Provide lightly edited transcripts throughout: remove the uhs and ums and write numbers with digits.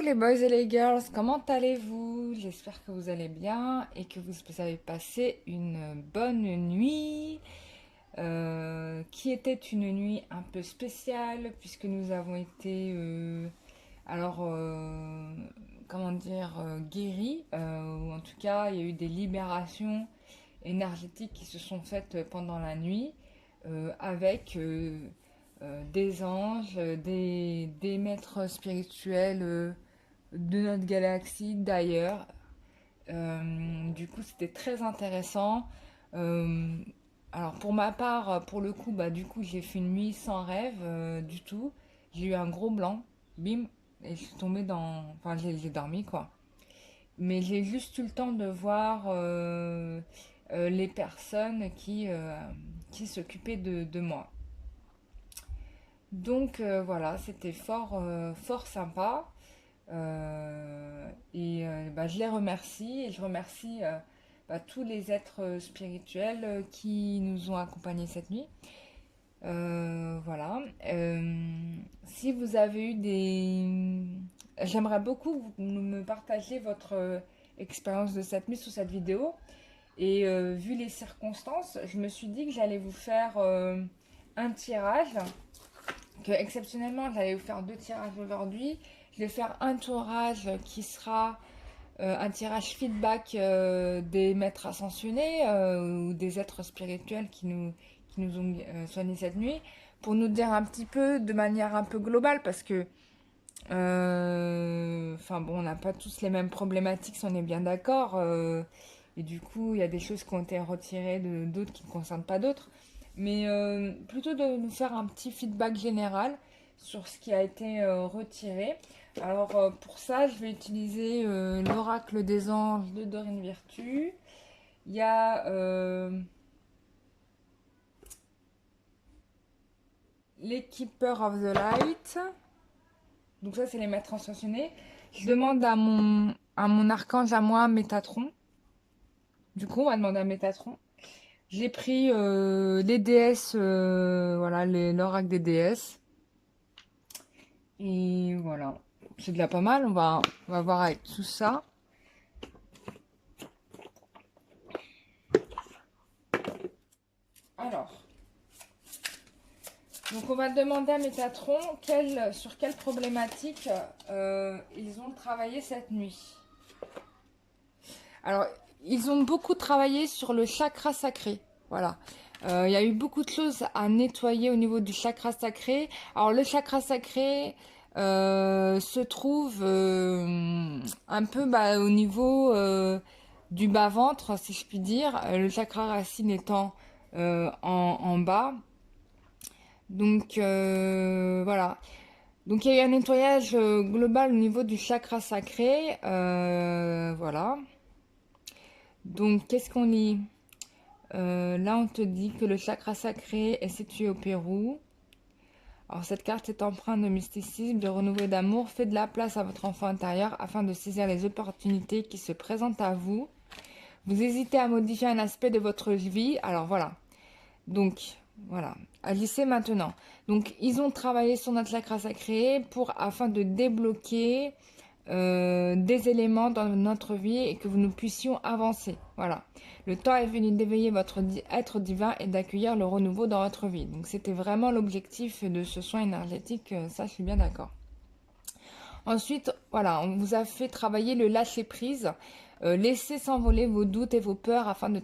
les boys et les girls, comment allez-vous? J'espère que vous allez bien et que vous avez passé une bonne nuit, qui était une nuit un peu spéciale puisque nous avons été, alors, comment dire, guéris, ou en tout cas il y a eu des libérations énergétiques qui se sont faites pendant la nuit, avec des anges, des maîtres spirituels de notre galaxie, d'ailleurs. Du coup, c'était très intéressant. Euh, alors, pour ma part, pour le coup, bah, du coup, j'ai fait une nuit sans rêve du tout. J'ai eu un gros blanc, bim, et je suis tombée dans. Enfin, j'ai dormi, quoi. Mais j'ai juste eu le temps de voir les personnes qui s'occupaient de moi. Donc voilà, c'était fort sympa. Bah, je les remercie et je remercie bah, tous les êtres spirituels qui nous ont accompagnés cette nuit. Voilà. Si vous avez eu des... J'aimerais beaucoup que vous me partagiez votre expérience de cette nuit sous cette vidéo. Et vu les circonstances, je me suis dit que j'allais vous faire un tirage, que exceptionnellement j'allais vous faire deux tirages aujourd'hui. Je vais faire un tirage qui sera un tirage feedback des maîtres ascensionnés ou des êtres spirituels qui nous ont soignés cette nuit, pour nous dire un petit peu de manière un peu globale, parce que enfin bon, on n'a pas tous les mêmes problématiques, si on est bien d'accord. Et du coup, il y a des choses qui ont été retirées de d'autres qui ne concernent pas d'autres. Mais plutôt de nous faire un petit feedback général sur ce qui a été retiré. Alors pour ça, je vais utiliser l'oracle des anges de Dorine Virtue. Il y a les Keepers of the Light. Donc ça, c'est les maîtres ascensionnés. Je demande à mon archange, à moi, Métatron. Du coup, on va demander à Métatron. J'ai pris les déesses, voilà, l'oracle des déesses. Et voilà, c'est déjà pas mal. On va voir avec tout ça. Alors, donc on va demander à Métatron sur quelle problématique ils ont travaillé cette nuit. Alors, ils ont beaucoup travaillé sur le chakra sacré. Voilà. Il y a eu beaucoup de choses à nettoyer au niveau du chakra sacré. Alors, le chakra sacré se trouve un peu bah, au niveau du bas-ventre, si je puis dire. Le chakra racine étant en bas. Donc, voilà. Donc, il y a eu un nettoyage global au niveau du chakra sacré. Voilà. Donc, qu'est-ce qu'on lit? Là, on te dit que le chakra sacré est situé au Pérou. Alors, cette carte est empreinte de mysticisme, de renouveau et d'amour. Faites de la place à votre enfant intérieur afin de saisir les opportunités qui se présentent à vous. Vous hésitez à modifier un aspect de votre vie. Alors, voilà. Donc, voilà. Agissez maintenant. Donc, ils ont travaillé sur notre chakra sacré afin de débloquer des éléments dans notre vie et que nous puissions avancer. Voilà. Le temps est venu d'éveiller votre être divin et d'accueillir le renouveau dans votre vie. Donc c'était vraiment l'objectif de ce soin énergétique, ça je suis bien d'accord. Ensuite, voilà, on vous a fait travailler le lâcher-prise. Laissez s'envoler vos doutes et vos peurs afin de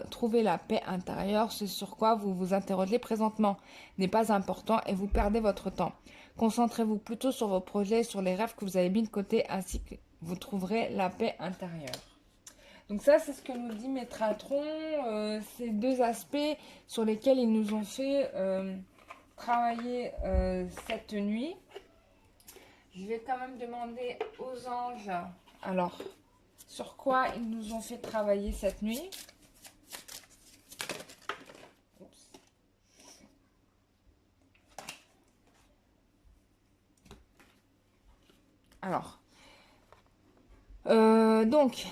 trouver la paix intérieure. Ce sur quoi vous vous interrogez présentement n'est pas important et vous perdez votre temps. Concentrez-vous plutôt sur vos projets et sur les rêves que vous avez mis de côté, ainsi que vous trouverez la paix intérieure. Donc ça, c'est ce que nous dit Métatron. Ces deux aspects sur lesquels ils nous ont fait travailler cette nuit. Je vais quand même demander aux anges, alors, sur quoi ils nous ont fait travailler cette nuit. Oups. Alors, donc,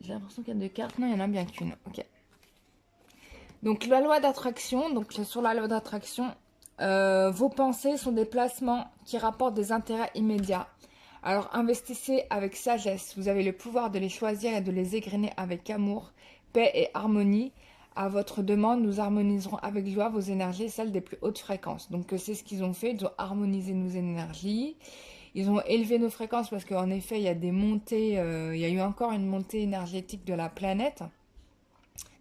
j'ai l'impression qu'il y a deux cartes. Non, il y en a bien qu'une. Ok. Donc, la loi d'attraction. Donc, sur la loi d'attraction, Vos pensées sont des placements qui rapportent des intérêts immédiats. Alors investissez avec sagesse. Vous avez le pouvoir de les choisir et de les égrener avec amour, paix et harmonie. À votre demande, nous harmoniserons avec joie vos énergies et celles des plus hautes fréquences. Donc c'est ce qu'ils ont fait. Ils ont harmonisé nos énergies. Ils ont élevé nos fréquences parce qu'en effet, il y a des montées. Il y a eu encore une montée énergétique de la planète.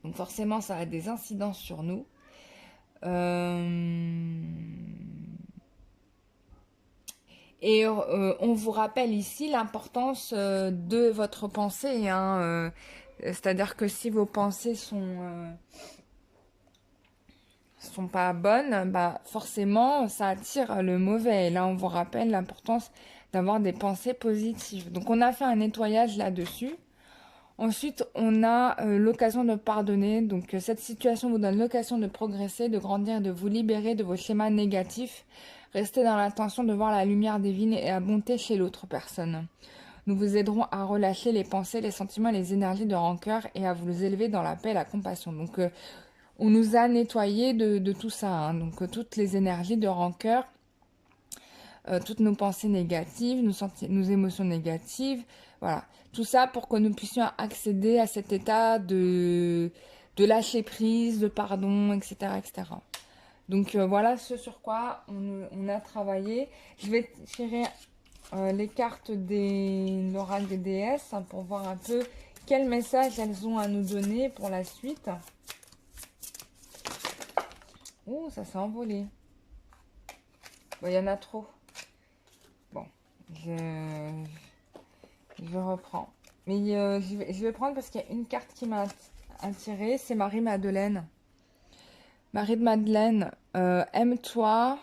Donc forcément, ça a des incidences sur nous. Euh, Et on vous rappelle ici l'importance de votre pensée, hein, c'est-à-dire que si vos pensées sont pas bonnes, bah forcément ça attire le mauvais. Et là, on vous rappelle l'importance d'avoir des pensées positives. Donc, on a fait un nettoyage là-dessus. Ensuite, on a l'occasion de pardonner. Donc, cette situation vous donne l'occasion de progresser, de grandir, de vous libérer de vos schémas négatifs. Restez dans l'intention de voir la lumière divine et la bonté chez l'autre personne. Nous vous aiderons à relâcher les pensées, les sentiments et les énergies de rancœur et à vous élever dans la paix et la compassion. Donc, on nous a nettoyé de tout ça, hein. Donc, toutes les énergies de rancœur, toutes nos pensées négatives, nos émotions négatives, voilà. Tout ça pour que nous puissions accéder à cet état de lâcher prise, de pardon, etc., etc. Donc voilà ce sur quoi on a travaillé. Je vais tirer les cartes de l'oracle des déesses, hein, pour voir un peu quel message elles ont à nous donner pour la suite. Oh, ça s'est envolé. Bon, il y en a trop. Bon, je reprends. Mais je vais prendre parce qu'il y a une carte qui m'a attirée. C'est Marie-Madeleine. Marie-Madeleine, aime-toi,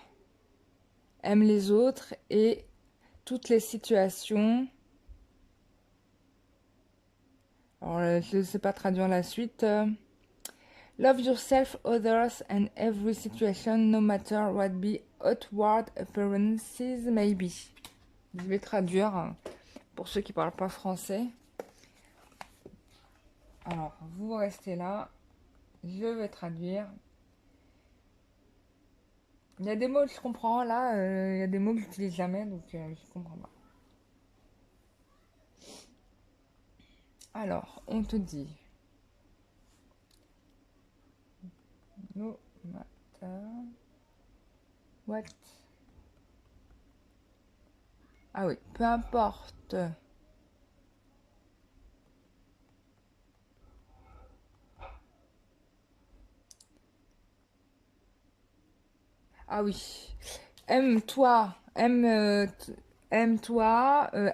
aime les autres et toutes les situations. Alors, je ne sais pas traduire la suite. Love yourself, others, and every situation, no matter what be outward appearances may be. Je vais traduire, hein, pour ceux qui ne parlent pas français. Alors, vous restez là. Je vais traduire. Il y a des mots que je comprends. Là, il y a des mots que j'utilise jamais, donc je comprends pas. Alors, on te dit. No matter what. Ah oui, peu importe. Ah oui. Aime-toi, aime-toi,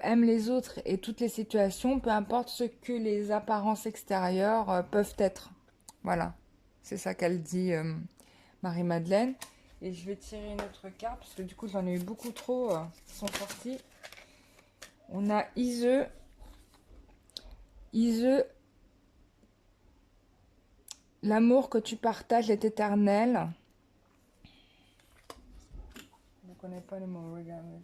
aime les autres et toutes les situations, peu importe ce que les apparences extérieures peuvent être. Voilà, c'est ça qu'elle dit, Marie-Madeleine. Et je vais tirer une autre carte, parce que du coup j'en ai eu beaucoup trop qui sont sortis. On a Ise. Ise, l'amour que tu partages est éternel. Je ne connais pas le mot, regardez.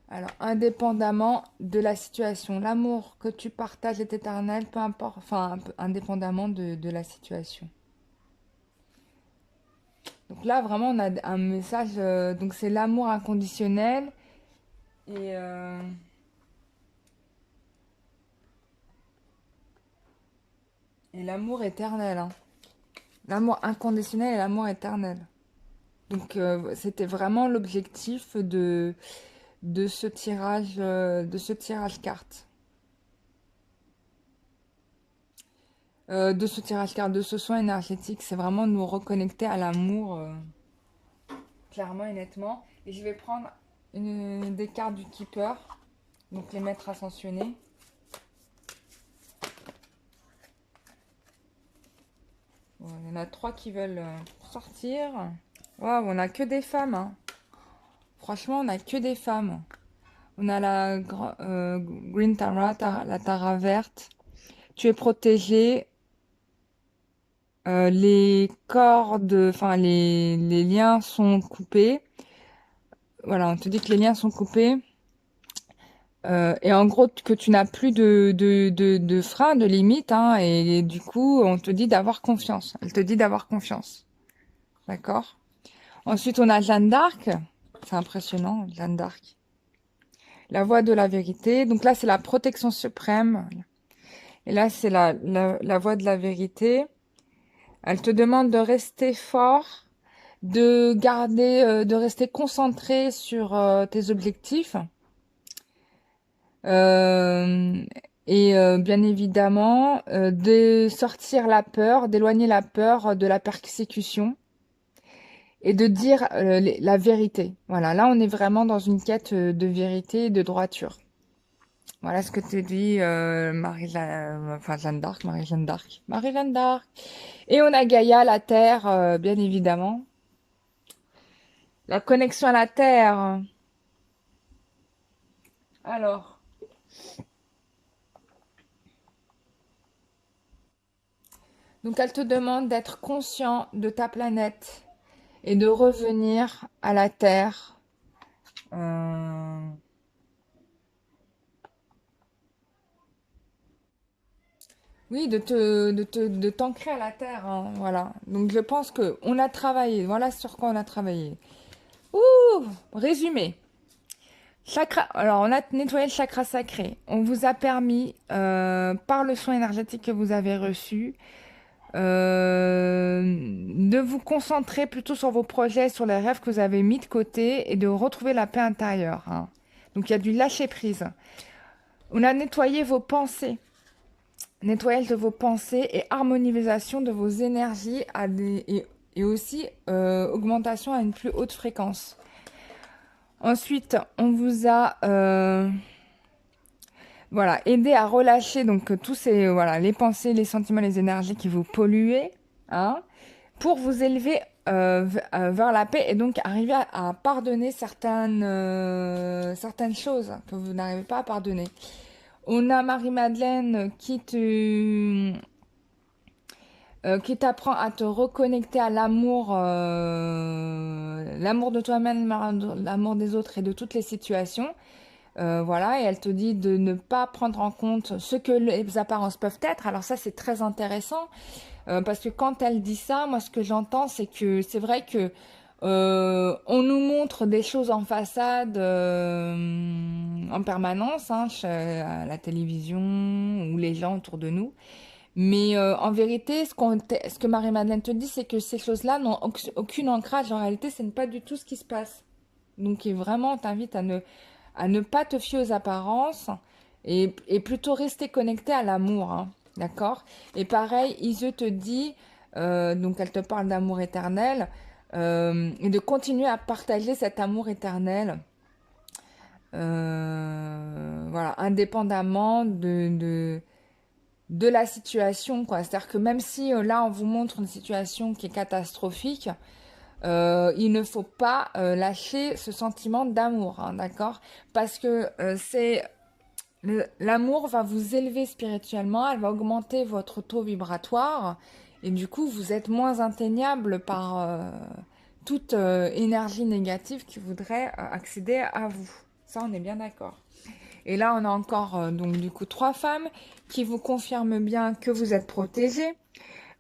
Alors, indépendamment de la situation, l'amour que tu partages est éternel, peu importe, enfin, indépendamment de la situation. Donc là, vraiment, on a un message, donc c'est l'amour inconditionnel et, euh, et l'amour éternel, hein. L'amour inconditionnel et l'amour éternel. Donc, c'était vraiment l'objectif de ce tirage carte. De ce tirage carte, de ce soin énergétique, c'est vraiment nous reconnecter à l'amour, clairement et nettement. Et je vais prendre des cartes du Keeper, donc les maîtres ascensionnés. Bon, il y en a 3 qui veulent sortir. Waouh, on a que des femmes, hein. Franchement, on a que des femmes. On a la Green Tara, la Tara verte. Tu es protégé. Les cordes, enfin les liens sont coupés. Voilà, on te dit que les liens sont coupés. Et en gros, que tu n'as plus de frein, de limite, hein, et du coup, on te dit d'avoir confiance. Elle te dit d'avoir confiance. D'accord? Ensuite, on a Jeanne d'Arc. C'est impressionnant, Jeanne d'Arc. La voix de la vérité. Donc là, c'est la protection suprême. Et là, c'est la voix de la vérité. Elle te demande de rester fort, de garder, de rester concentré sur tes objectifs. Euh, bien évidemment, de sortir la peur, d'éloigner la peur de la persécution et de dire la vérité. Voilà, là on est vraiment dans une quête de vérité et de droiture. Voilà ce que te dit enfin Jeanne d'Arc, Marie-Jeanne d'Arc. Marie-Jeanne d'Arc. Et on a Gaïa, la Terre, bien évidemment. La connexion à la Terre. Alors, donc elle te demande d'être conscient de ta planète et de revenir à la Terre. Euh, Oui, de t'ancrer à la Terre, hein, voilà. Donc je pense que on a travaillé, voilà sur quoi on a travaillé. Ouh, résumé. Chakra, alors on a nettoyé le chakra sacré. On vous a permis, par le soin énergétique que vous avez reçu, de vous concentrer plutôt sur vos projets, sur les rêves que vous avez mis de côté et de retrouver la paix intérieure, hein. Donc il y a du lâcher prise. On a nettoyé vos pensées, nettoyage de vos pensées et harmonisation de vos énergies et aussi augmentation à une plus haute fréquence. Ensuite, on vous a voilà, aidé à relâcher donc tous ces voilà les pensées, les sentiments, les énergies qui vous polluaient, hein, pour vous élever vers la paix et donc arriver à pardonner certaines choses que vous n'arrivez pas à pardonner. On a Marie-Madeleine qui t'apprend à te reconnecter à l'amour, l'amour de toi-même, l'amour des autres et de toutes les situations. Voilà, et elle te dit de ne pas prendre en compte ce que les apparences peuvent être. Alors ça, c'est très intéressant parce que quand elle dit ça, moi, ce que j'entends, c'est que c'est vrai que on nous montre des choses en façade en permanence, hein, à la télévision ou les gens autour de nous. Mais en vérité, ce que Marie-Madeleine te dit, c'est que ces choses-là n'ont aucun ancrage. En réalité, ce n'est pas du tout ce qui se passe. Donc, et vraiment, on t'invite à ne pas te fier aux apparences et plutôt rester connecté à l'amour, hein, d'accord? Et pareil, Iseu te dit, donc elle te parle d'amour éternel, et de continuer à partager cet amour éternel, voilà, indépendamment de la situation, quoi. C'est-à-dire que même si là, on vous montre une situation qui est catastrophique, il ne faut pas lâcher ce sentiment d'amour, hein, d'accord? Parce que l'amour va vous élever spirituellement, elle va augmenter votre taux vibratoire, et du coup, vous êtes moins atteignable par toute énergie négative qui voudrait accéder à vous. Ça, on est bien d'accord. Et là, on a encore donc du coup 3 femmes qui vous confirment bien que vous êtes protégés,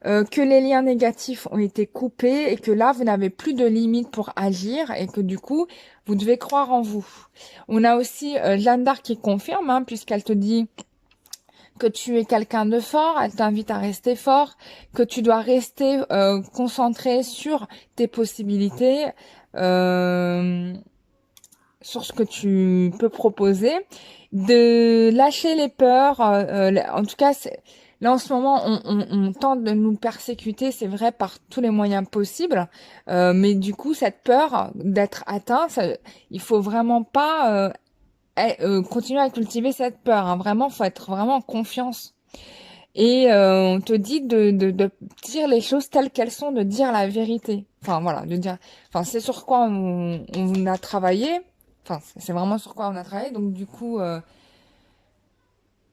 que les liens négatifs ont été coupés et que là, vous n'avez plus de limites pour agir et que du coup, vous devez croire en vous. On a aussi Jeanne d'Arc qui confirme, hein, puisqu'elle te dit que tu es quelqu'un de fort, elle t'invite à rester fort, que tu dois rester concentré sur tes possibilités, euh, sur ce que tu peux proposer, de lâcher les peurs. En tout cas, là en ce moment, on tente de nous persécuter, c'est vrai, par tous les moyens possibles. Mais du coup, cette peur d'être atteint, il faut vraiment pas continuer à cultiver cette peur, hein. Vraiment, faut être vraiment en confiance. Et on te dit de dire les choses telles qu'elles sont, de dire la vérité. Enfin voilà, de dire. Enfin, c'est sur quoi on a travaillé. Enfin, c'est vraiment sur quoi on a travaillé. Donc du coup,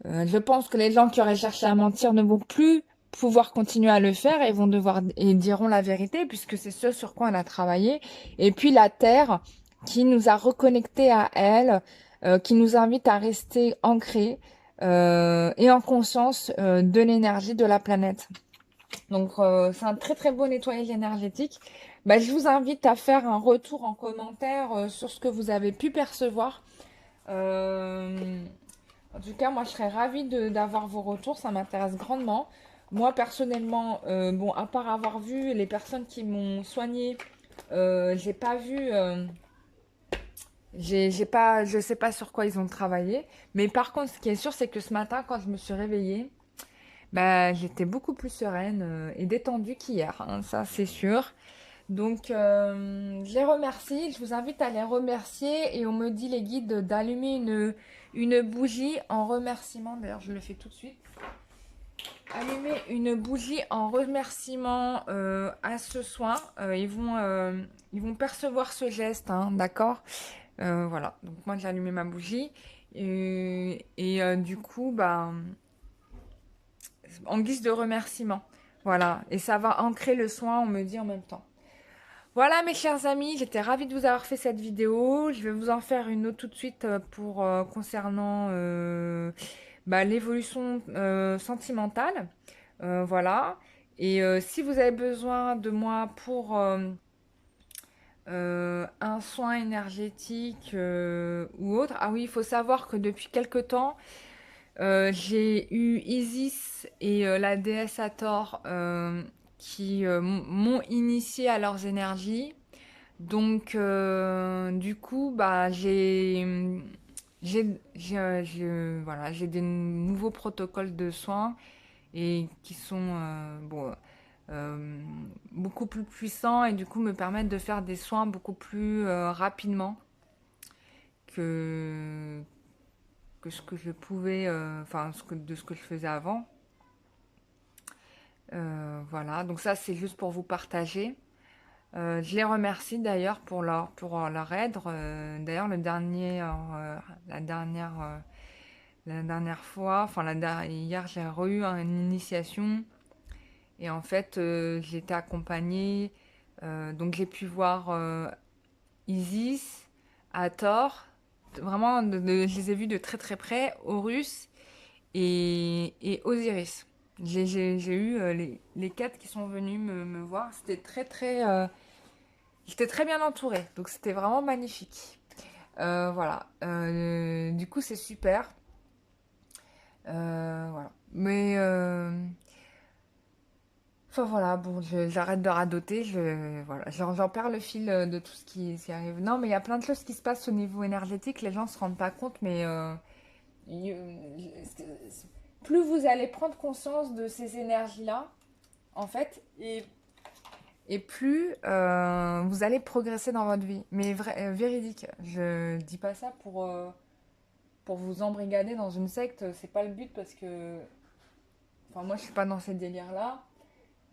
je pense que les gens qui auraient cherché à mentir ne vont plus pouvoir continuer à le faire et vont devoir et diront la vérité puisque c'est ce sur quoi on a travaillé. Et puis la terre qui nous a reconnectés à elle, qui nous invite à rester ancrés et en conscience de l'énergie de la planète. Donc, c'est un très très beau nettoyage énergétique. Bah, je vous invite à faire un retour en commentaire sur ce que vous avez pu percevoir. Euh, En tout cas, moi, je serais ravie d'avoir vos retours. Ça m'intéresse grandement. Moi, personnellement, bon, à part avoir vu les personnes qui m'ont soigné, j'ai pas vu, j'ai pas, je sais pas sur quoi ils ont travaillé. Mais par contre, ce qui est sûr, c'est que ce matin, quand je me suis réveillée, bah, j'étais beaucoup plus sereine et détendue qu'hier, hein, ça c'est sûr. Donc, je les remercie. Je vous invite à les remercier et on me dit les guides d'allumer une bougie en remerciement. D'ailleurs, je le fais tout de suite. Allumer une bougie en remerciement à ce soin. Ils vont percevoir ce geste, hein, d'accord? Voilà. Donc moi j'ai allumé ma bougie du coup, bah, en guise de remerciement. Voilà. Et ça va ancrer le soin, on me dit en même temps. Voilà mes chers amis, j'étais ravie de vous avoir fait cette vidéo. Je vais vous en faire une autre tout de suite pour concernant bah, l'évolution sentimentale. Voilà. Et si vous avez besoin de moi pour un soin énergétique ou autre, ah oui, il faut savoir que depuis quelque temps, j'ai eu Isis et la déesse Hathor qui m'ont initié à leurs énergies. Donc, du coup, bah, voilà, j'ai des nouveaux protocoles de soins et qui sont bon, euh, beaucoup plus puissants et du coup me permettent de faire des soins beaucoup plus rapidement que, que ce que je pouvais, enfin, de ce que je faisais avant. Voilà, donc ça c'est juste pour vous partager. Je les remercie d'ailleurs pour leur aide. D'ailleurs, la dernière fois, enfin hier, j'ai eu une initiation et en fait, j'ai été accompagnée. Donc, j'ai pu voir Isis, Hathor, vraiment, je les ai vus de très très près, Horus et Osiris. J'ai eu les quatre qui sont venus me voir. C'était très très j'étais très bien entourée, donc c'était vraiment magnifique. Voilà. Du coup, c'est super. Voilà. Mais enfin voilà, bon, j'arrête de radoter. Voilà, j'en perds le fil de tout ce qui arrive. Non, mais il y a plein de choses qui se passent au niveau énergétique. Les gens se rendent pas compte, mais il- plus vous allez prendre conscience de ces énergies-là, en fait, et plus vous allez progresser dans votre vie. Mais véridique, je dis pas ça pour vous embrigader dans une secte, c'est pas le but parce que. Enfin, moi je suis pas dans ces délires-là,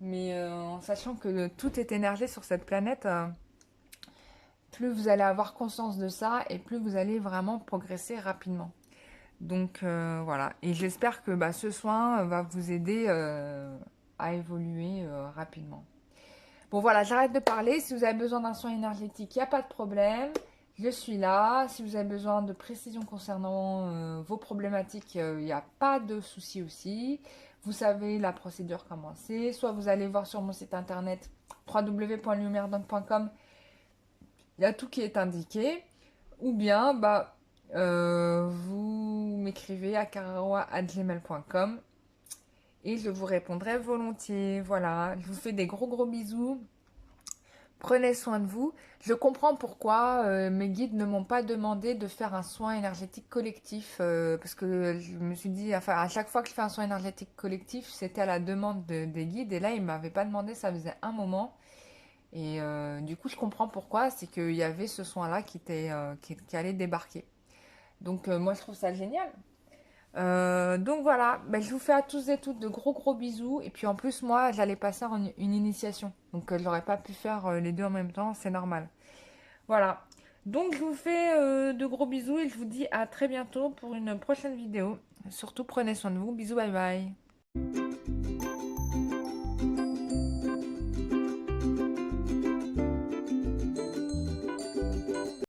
mais en sachant que tout est énergie sur cette planète, plus vous allez avoir conscience de ça et plus vous allez vraiment progresser rapidement. Donc voilà, et j'espère que bah, ce soin va vous aider à évoluer rapidement. Bon voilà, j'arrête de parler. Si vous avez besoin d'un soin énergétique, il n'y a pas de problème. Je suis là. Si vous avez besoin de précision concernant vos problématiques, il n'y a pas de souci aussi. Vous savez la procédure comment c'est. Soit vous allez voir sur mon site internet www.lumerdonne.com, il y a tout qui est indiqué. Ou bien bah, vous m'écrivez à cararoa@gmail.com et je vous répondrai volontiers. Voilà, je vous fais des gros gros bisous. Prenez soin de vous. Je comprends pourquoi mes guides ne m'ont pas demandé de faire un soin énergétique collectif parce que je me suis dit, enfin, à chaque fois que je fais un soin énergétique collectif, c'était à la demande des guides et là, ils ne m'avaient pas demandé, ça faisait un moment. Et du coup, je comprends pourquoi, c'est qu'il y avait ce soin-là qui allait débarquer. Donc, moi, je trouve ça génial. Donc voilà, ben, je vous fais à tous et toutes de gros gros bisous. Et puis en plus, moi, j'allais passer une initiation. Donc j'aurais pas pu faire les deux en même temps, c'est normal. Voilà. Donc je vous fais de gros bisous et je vous dis à très bientôt pour une prochaine vidéo. Surtout prenez soin de vous. Bisous, bye bye.